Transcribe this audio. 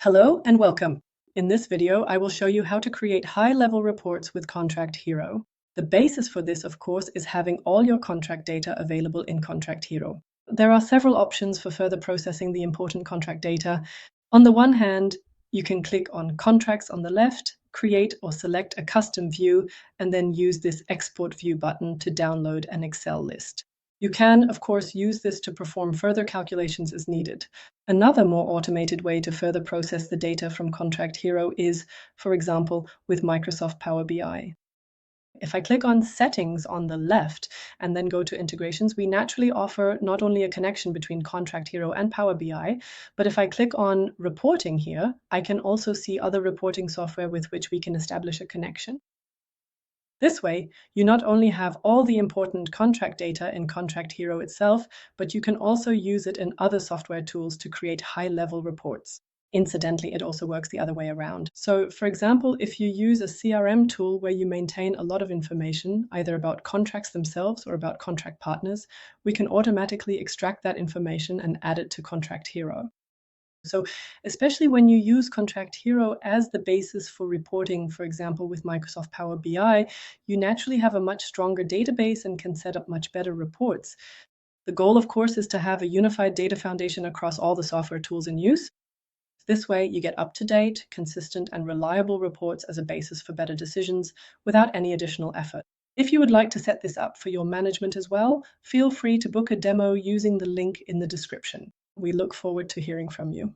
Hello and welcome. In this video, I will show you how to create high-level reports with ContractHero. The basis for this, of course, is having all your contract data available in ContractHero. There are several options for further processing the important contract data. On the one hand, you can click on Contracts on the left, create or select a custom view, and then use this Export View button to download an Excel list. You can, of course, use this to perform further calculations as needed. Another more automated way to further process the data from ContractHero is, for example, with Microsoft Power BI. If I click on Settings on the left and then go to Integrations, we naturally offer not only a connection between ContractHero and Power BI, but if I click on Reporting here, I can also see other reporting software with which we can establish a connection. This way, you not only have all the important contract data in ContractHero itself, but you can also use it in other software tools to create high-level reports. Incidentally, it also works the other way around. So, for example, if you use a CRM tool where you maintain a lot of information, either about contracts themselves or about contract partners, we can automatically extract that information and add it to ContractHero. So especially when you use ContractHero as the basis for reporting, for example, with Microsoft Power BI, you naturally have a much stronger database and can set up much better reports. The goal, of course, is to have a unified data foundation across all the software tools in use. This way, you get up-to-date, consistent, and reliable reports as a basis for better decisions without any additional effort. If you would like to set this up for your management as well, feel free to book a demo using the link in the description. We look forward to hearing from you.